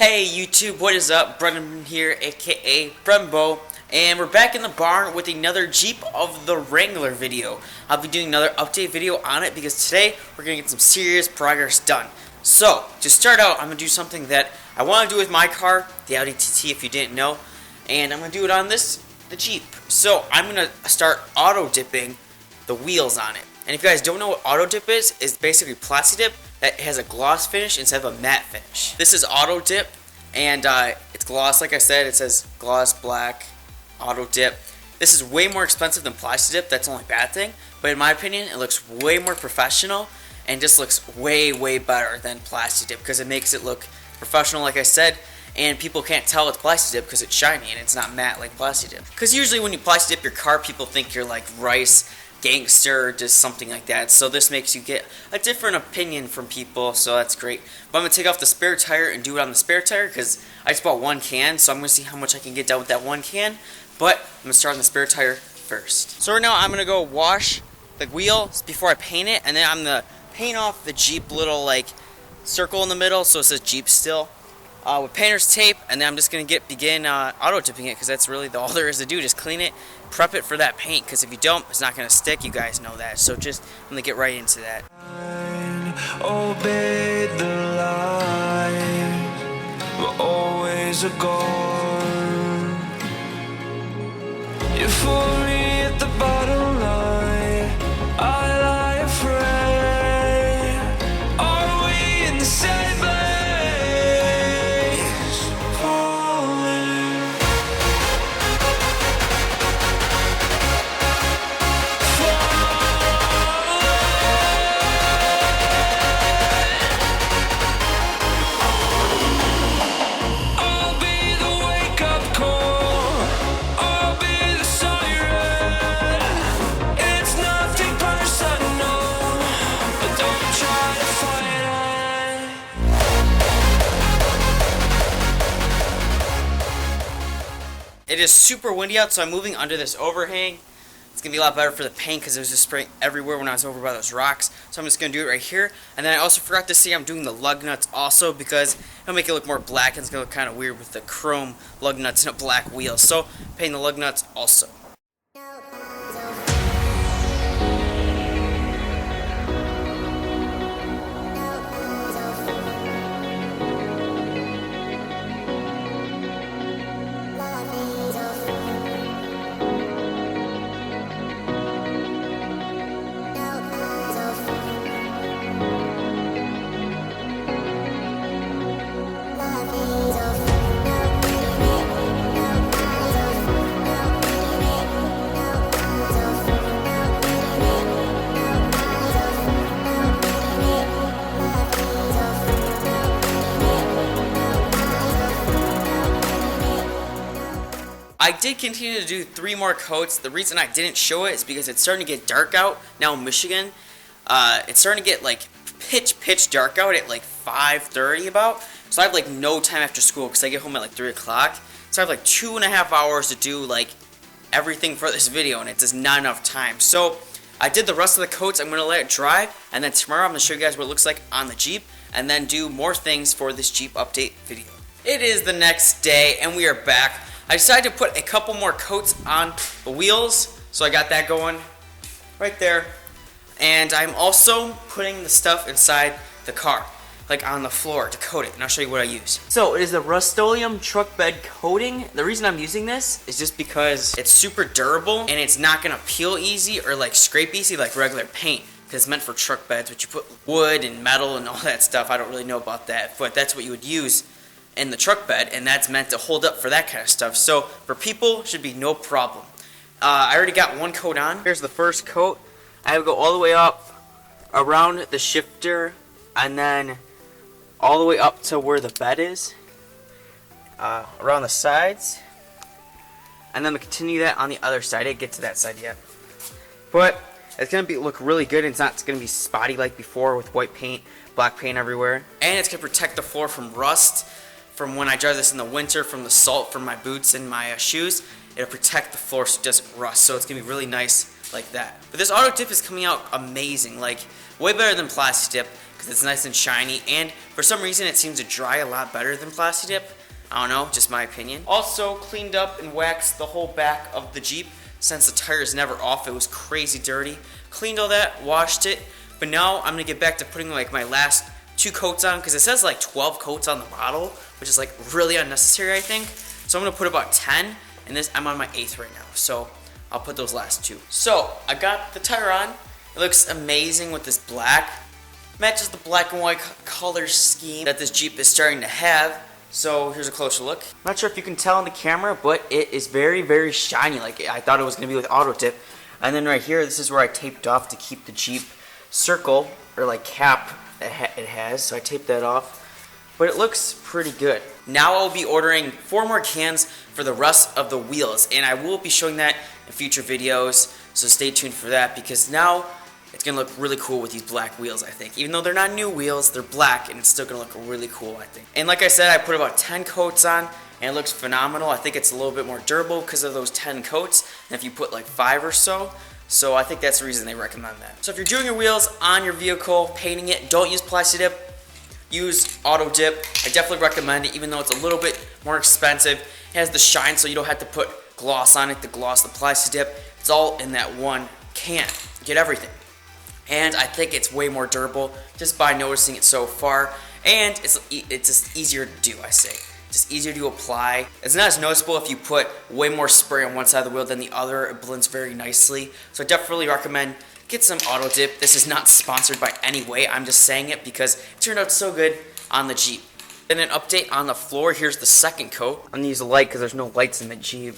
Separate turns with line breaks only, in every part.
Hey YouTube, what is up? Brenbo here, aka Brenbo, and we're back in the barn with another Jeep of the Wrangler video. I'll be doing another update video on it because today we're going to get some serious progress done. So, to start out, I'm going to do something that I want to do with my car, the Audi TT if you didn't know, and I'm going to do it on the Jeep. So, I'm going to start auto dipping the wheels on it. And if you guys don't know what auto dip is, it's basically plasti dip that has a gloss finish instead of a matte finish. This is auto dip, and it's gloss. Like I said, it says gloss black auto dip. This is way more expensive than plasti dip. That's the only bad thing, but in my opinion, it looks way more professional and just looks way better than plasti dip because it makes it look professional, like I said, and people can't tell it's plasti dip because it's shiny and it's not matte like plasti dip. Because usually when you plasti dip your car, people think you're like Rice gangster, just something like that. So this makes you get a different opinion from people, so that's great. But I'm going to take off the spare tire and do it on the spare tire because I just bought one can, so I'm going to see how much I can get done with that one can. But I'm going to start on the spare tire first. So right now I'm going to go wash the wheel before I paint it, and then I'm going to paint off the Jeep little like circle in the middle so it says Jeep still with painter's tape, and then I'm just going to begin auto dipping it because that's really all there is to do. Just clean it, prep it for that paint, because if you don't, it's not going to stick. You guys know that. So just I'm going to get right into that.
Obeyed the line, we're always a goal. You fool me at the bottom line, I lie afraid. Are we in the same place?
It is super windy out, so I'm moving under this overhang. It's going to be a lot better for the paint because it was just spraying everywhere when I was over by those rocks. So I'm just going to do it right here. And then I also forgot to say I'm doing the lug nuts also because it'll make it look more black, and it's going to look kind of weird with the chrome lug nuts and a black wheel. So painting the lug nuts also. I did continue to do 3 more coats. The reason I didn't show it is because it's starting to get dark out now in Michigan. It's starting to get like pitch dark out at like 5:30 about. So I have like no time after school because I get home at like 3 o'clock. So I have like 2.5 hours to do like everything for this video, and it's just not enough time. So I did the rest of the coats. I'm going to let it dry, and then tomorrow I'm going to show you guys what it looks like on the Jeep, and then do more things for this Jeep update video. It is the next day, and we are back. I decided to put a couple more coats on the wheels, so I got that going right there. And I'm also putting the stuff inside the car, like on the floor to coat it, and I'll show you what I use. So it is the Rust-Oleum truck bed coating. The reason I'm using this is just because it's super durable, and it's not gonna peel easy or like scrape easy like regular paint, because it's meant for truck beds, which you put wood and metal and all that stuff. I don't really know about that, but that's what you would use in the truck bed, and that's meant to hold up for that kind of stuff. So for people, should be no problem. I already got one coat on. Here's the first coat. I have to go all the way up around the shifter, and then all the way up to where the bed is, around the sides, and then we continue that on the other side. I didn't get to that side yet, but it's gonna look really good, and it's not gonna be spotty like before with white paint, black paint everywhere, and it's gonna protect the floor from rust. From when I drive this in the winter, from the salt from my boots and my shoes, it'll protect the floor so it doesn't rust. So it's gonna be really nice like that. But this auto dip is coming out amazing, like way better than plastic dip because it's nice and shiny, and for some reason it seems to dry a lot better than plastic dip. I don't know, just my opinion. Also cleaned up and waxed the whole back of the Jeep since the tire is never off. It was crazy dirty. Cleaned all that, washed it, but now I'm gonna get back to putting like my last 2 coats on because it says like 12 coats on the bottle, which is like really unnecessary, I think. So I'm gonna put about 10, and I'm on my 8th right now. So I'll put those last 2. So I got the tire on. It looks amazing with this black. Matches the black and white color scheme that this Jeep is starting to have. So here's a closer look. I'm not sure if you can tell on the camera, but it is very, very shiny. Like I thought it was gonna be with auto dip. And then right here, this is where I taped off to keep the Jeep circle or like cap it has. So I taped that off. But it looks pretty good. Now I'll be ordering 4 more cans for the rest of the wheels, and I will be showing that in future videos, so stay tuned for that, because now it's going to look really cool with these black wheels, I think. Even though they're not new wheels, they're black, and it's still going to look really cool, I think. And like I said, I put about 10 coats on, and it looks phenomenal. I think it's a little bit more durable because of those 10 coats, and if you put like 5 or so, I think that's the reason they recommend that. So if you're doing your wheels on your vehicle, painting it, don't use plastic dip. Use auto dip. I definitely recommend it, even though it's a little bit more expensive. It has the shine, so you don't have to put gloss on it. The gloss, the plastic dip, it's all in that one can. You get everything. And I think it's way more durable just by noticing it so far. And it's just easier to do, I say. Just easier to apply. It's not as noticeable if you put way more spray on one side of the wheel than the other. It blends very nicely. So I definitely recommend get some auto dip. This is not sponsored by any way. I'm just saying it because it turned out so good on the Jeep. Then an update on the floor. Here's the second coat. I'm gonna use a light because there's no lights in the Jeep.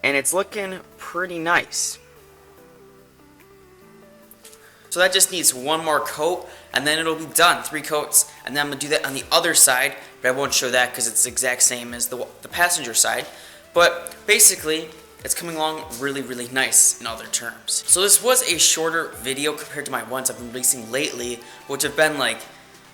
And it's looking pretty nice. So that just needs 1 more coat, and then it'll be done. 3 coats, and then I'm gonna do that on the other side, but I won't show that because it's the exact same as the passenger side. But basically, it's coming along really, really nice in other terms. So this was a shorter video compared to my ones I've been releasing lately, which have been like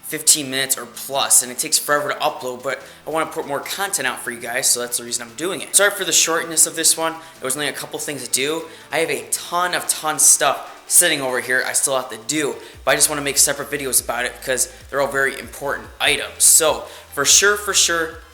15 minutes or plus, and it takes forever to upload, but I want to put more content out for you guys, so that's the reason I'm doing it. Sorry for the shortness of this one. There was only a couple things to do. I have a ton of stuff sitting over here I still have to do, but I just want to make separate videos about it because they're all very important items. So for sure,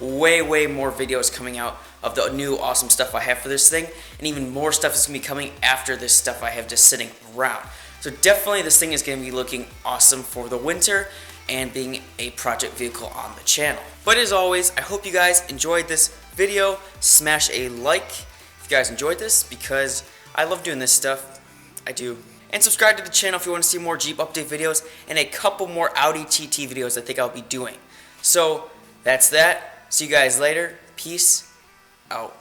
way more videos coming out of the new awesome stuff I have for this thing, and even more stuff is going to be coming after this stuff I have just sitting around. So definitely this thing is going to be looking awesome for the winter and being a project vehicle on the channel. But as always, I hope you guys enjoyed this video. Smash a like if you guys enjoyed this, because I love doing this stuff. I do. And subscribe to the channel if you want to see more Jeep update videos and a couple more Audi TT videos I think I'll be doing. So that's that. See you guys later. Peace out.